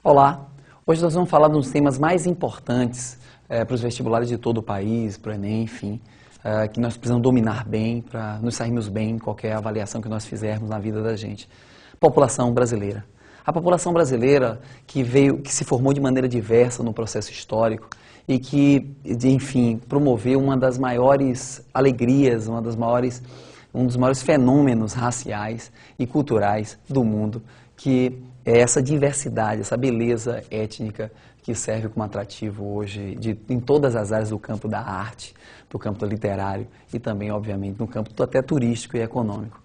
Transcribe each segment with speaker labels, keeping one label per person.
Speaker 1: Olá, hoje nós vamos falar dos temas mais importantes para os vestibulares de todo o país, para o Enem, enfim, que nós precisamos dominar bem para nos sairmos bem em qualquer avaliação que nós fizermos na vida da gente. População brasileira. A população brasileira que se formou de maneira diversa no processo histórico e que, enfim, promoveu uma das maiores alegrias, um dos maiores fenômenos raciais e culturais do mundo, que é essa diversidade, essa beleza étnica que serve como atrativo hoje em todas as áreas do campo da arte, do campo literário e também, obviamente, no campo até turístico e econômico.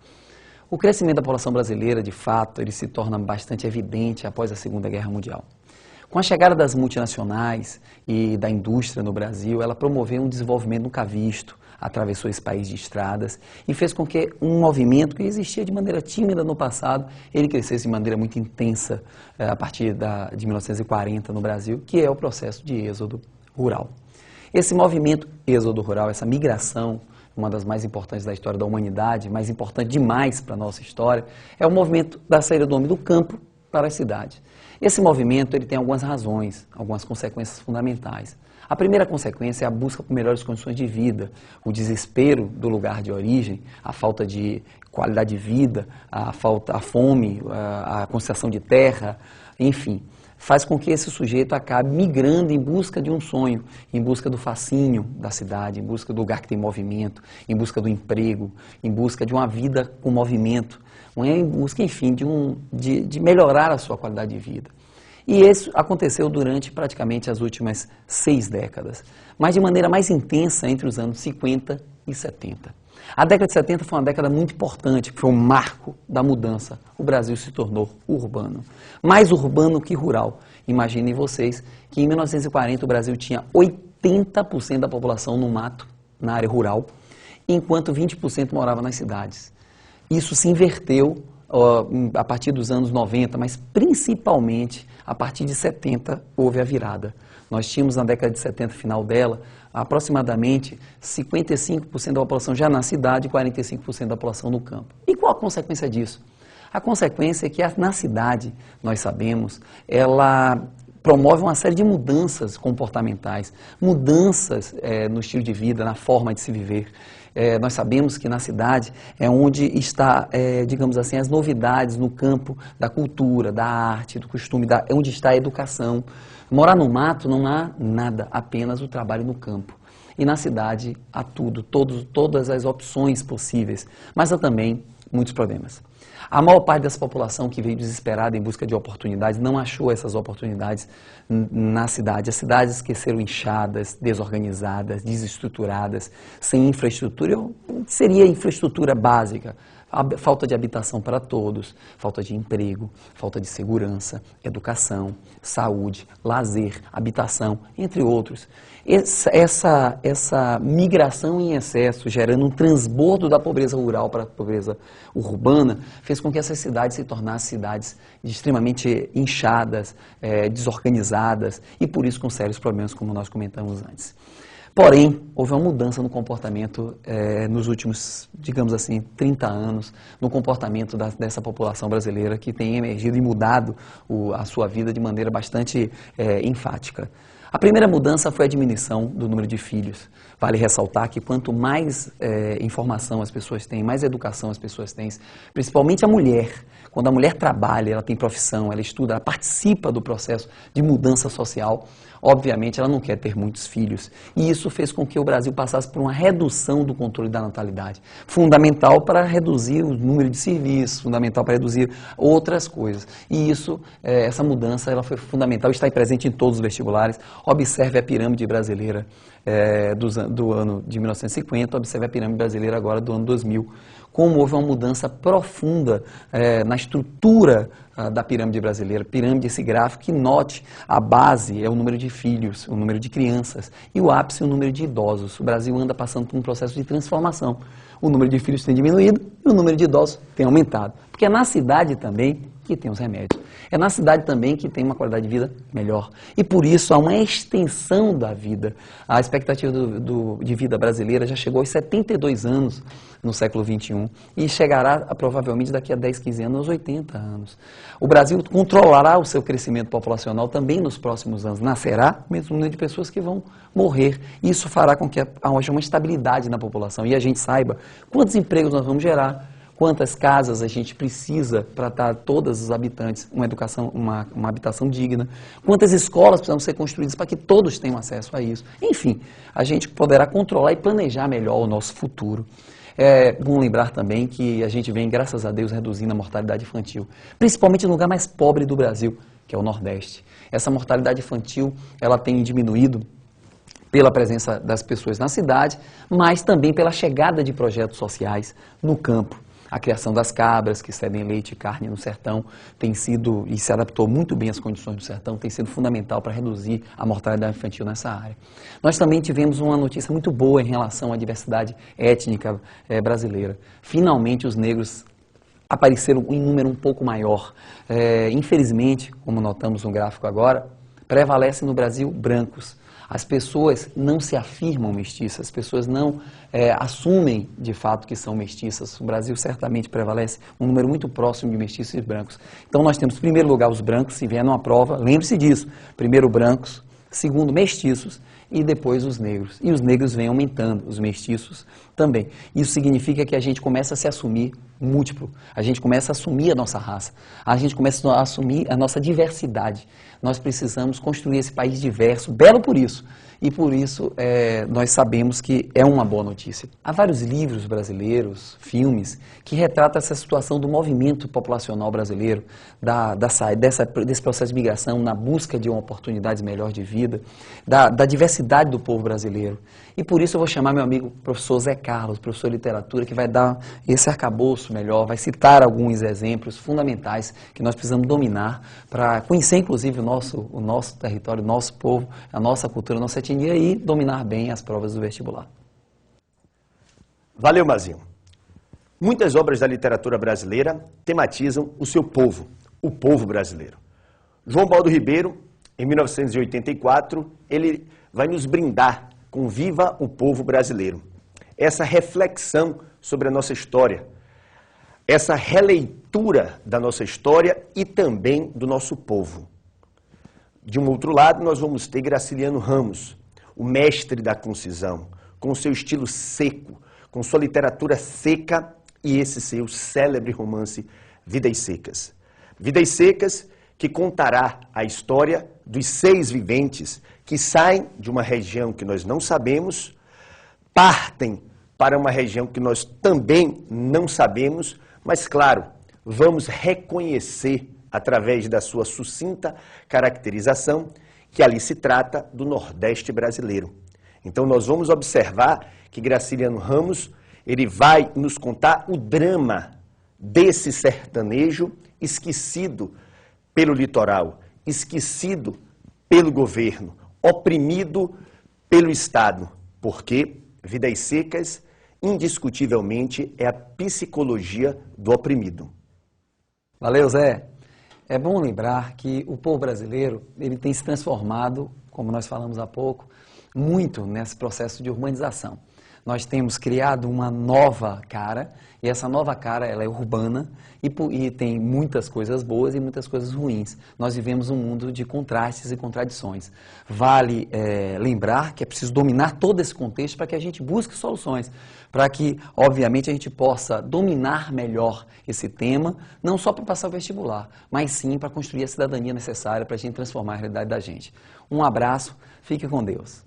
Speaker 1: O crescimento da população brasileira, de fato, ele se torna bastante evidente após a Segunda Guerra Mundial. Com a chegada das multinacionais e da indústria no Brasil, ela promoveu um desenvolvimento nunca visto, atravessou esse país de estradas e fez com que um movimento que existia de maneira tímida no passado, ele crescesse de maneira muito intensa a partir de 1940 no Brasil, que é o processo de êxodo rural. Esse movimento êxodo rural, essa migração, uma das mais importantes da história da humanidade, mais importante demais para a nossa história, é o movimento da saída do homem do campo para a cidade. Esse movimento ele tem algumas razões, algumas consequências fundamentais. A primeira consequência é a busca por melhores condições de vida, o desespero do lugar de origem, a falta de qualidade de vida, a fome, a concessão de terra, enfim, faz com que esse sujeito acabe migrando em busca de um sonho, em busca do fascínio da cidade, em busca do lugar que tem movimento, em busca do emprego, em busca de uma vida com movimento, em busca, enfim, de melhorar a sua qualidade de vida. E isso aconteceu durante praticamente as últimas 6 décadas, mas de maneira mais intensa entre os anos 50 e 70. A década de 70 foi uma década muito importante, foi um marco da mudança. O Brasil se tornou urbano, mais urbano que rural. Imaginem vocês que em 1940 o Brasil tinha 80% da população no mato, na área rural, enquanto 20% morava nas cidades. Isso se inverteu a partir dos anos 90, mas principalmente a partir de 70 houve a virada. Nós tínhamos na década de 70, final dela, aproximadamente 55% da população já na cidade e 45% da população no campo. E qual a consequência disso? A consequência é que na cidade, nós sabemos, ela promove uma série de mudanças comportamentais, mudanças no estilo de vida, na forma de se viver. Nós sabemos que na cidade é onde está, digamos assim, as novidades no campo da cultura, da arte, do costume, é onde está a educação. Morar no mato não há nada, apenas o trabalho no campo. E na cidade há tudo, todas as opções possíveis, mas há também muitos problemas. A maior parte dessa população que veio desesperada em busca de oportunidades não achou essas oportunidades na cidade. As cidades esqueceram inchadas, desorganizadas, desestruturadas, sem infraestrutura, seria infraestrutura básica. Falta de habitação para todos, falta de emprego, falta de segurança, educação, saúde, lazer, habitação, entre outros. Essa migração em excesso, gerando um transbordo da pobreza rural para a pobreza urbana, fez com que essas cidades se tornassem cidades extremamente inchadas, desorganizadas e por isso com sérios problemas, como nós comentamos antes. Porém, houve uma mudança no comportamento nos últimos, digamos assim, 30 anos, no comportamento dessa população brasileira que tem emergido e mudado a sua vida de maneira bastante enfática. A primeira mudança foi a diminuição do número de filhos. Vale ressaltar que quanto mais informação as pessoas têm, mais educação as pessoas têm, principalmente a mulher. Quando a mulher trabalha, ela tem profissão, ela estuda, ela participa do processo de mudança social, obviamente ela não quer ter muitos filhos. E isso fez com que o Brasil passasse por uma redução do controle da natalidade. Fundamental para reduzir o número de serviços, fundamental para reduzir outras coisas. E isso, essa mudança, ela foi fundamental, está presente em todos os vestibulares. Observe a pirâmide brasileira do ano de 1950, observe a pirâmide brasileira agora do ano 2000. Como houve uma mudança profunda na estrutura da pirâmide brasileira, pirâmide, esse gráfico, que note, a base é o número de filhos, o número de crianças, e o ápice é o número de idosos. O Brasil anda passando por um processo de transformação. O número de filhos tem diminuído e o número de idosos tem aumentado. Porque na cidade também que tem os remédios. É na cidade também que tem uma qualidade de vida melhor. E por isso há uma extensão da vida. A expectativa de vida brasileira já chegou aos 72 anos no século XXI e chegará provavelmente daqui a 10, 15 anos aos 80 anos. O Brasil controlará o seu crescimento populacional também nos próximos anos. Nascerá o mesmo número de pessoas que vão morrer. Isso fará com que haja uma estabilidade na população e a gente saiba quantos empregos nós vamos gerar, quantas casas a gente precisa para dar a todos os habitantes uma educação, uma habitação digna, quantas escolas precisam ser construídas para que todos tenham acesso a isso. Enfim, a gente poderá controlar e planejar melhor o nosso futuro. É bom lembrar também que a gente vem, graças a Deus, reduzindo a mortalidade infantil, principalmente no lugar mais pobre do Brasil, que é o Nordeste. Essa mortalidade infantil, ela tem diminuído pela presença das pessoas na cidade, mas também pela chegada de projetos sociais no campo. A criação das cabras, que cedem leite e carne no sertão, tem sido, e se adaptou muito bem às condições do sertão, tem sido fundamental para reduzir a mortalidade infantil nessa área. Nós também tivemos uma notícia muito boa em relação à diversidade étnica brasileira. Finalmente, os negros apareceram em número um pouco maior. Infelizmente, como notamos no gráfico agora, prevalecem no Brasil brancos. As pessoas não se afirmam mestiças, as pessoas não assumem de fato que são mestiças. O Brasil certamente prevalece um número muito próximo de mestiços e brancos. Então nós temos, em primeiro lugar, os brancos, se vier numa prova, lembre-se disso. Primeiro brancos, segundo mestiços e depois os negros. E os negros vêm aumentando, os mestiços também. Isso significa que a gente começa a se assumir múltiplo, a gente começa a assumir a nossa raça, a gente começa a assumir a nossa diversidade. Nós precisamos construir esse país diverso, belo por isso, e por isso nós sabemos que é uma boa notícia. Há vários livros brasileiros, filmes, que retratam essa situação do movimento populacional brasileiro, desse processo de migração, na busca de oportunidades melhores de vida, da diversidade do povo brasileiro. E por isso eu vou chamar meu amigo professor Zé Carlos, professor de literatura, que vai dar esse arcabouço melhor, vai citar alguns exemplos fundamentais que nós precisamos dominar para conhecer, inclusive, o nosso território, o nosso povo, a nossa cultura, a nossa etnia e dominar bem as provas do vestibular.
Speaker 2: Valeu, Mazinho. Muitas obras da literatura brasileira tematizam o seu povo, o povo brasileiro. João Baldo Ribeiro, em 1984, ele vai nos brindar com Viva o Povo Brasileiro. Essa reflexão sobre a nossa história, essa releitura da nossa história e também do nosso povo. De um outro lado, nós vamos ter Graciliano Ramos, o mestre da concisão, com seu estilo seco, com sua literatura seca e esse seu célebre romance Vidas Secas. Vidas Secas que contará a história dos 6 viventes que saem de uma região que nós não sabemos, partem para uma região que nós também não sabemos, mas, claro, vamos reconhecer, através da sua sucinta caracterização, que ali se trata do Nordeste brasileiro. Então, nós vamos observar que Graciliano Ramos ele vai nos contar o drama desse sertanejo esquecido pelo litoral, esquecido pelo governo, oprimido pelo Estado, porque Vidas Secas, indiscutivelmente, é a psicologia do oprimido.
Speaker 1: Valeu, Zé. É bom lembrar que o povo brasileiro ele tem se transformado, como nós falamos há pouco, muito nesse processo de urbanização. Nós temos criado uma nova cara, e essa nova cara ela é urbana e tem muitas coisas boas e muitas coisas ruins. Nós vivemos um mundo de contrastes e contradições. Vale lembrar que é preciso dominar todo esse contexto para que a gente busque soluções, para que, obviamente, a gente possa dominar melhor esse tema, não só para passar o vestibular, mas sim para construir a cidadania necessária para a gente transformar a realidade da gente. Um abraço, fique com Deus.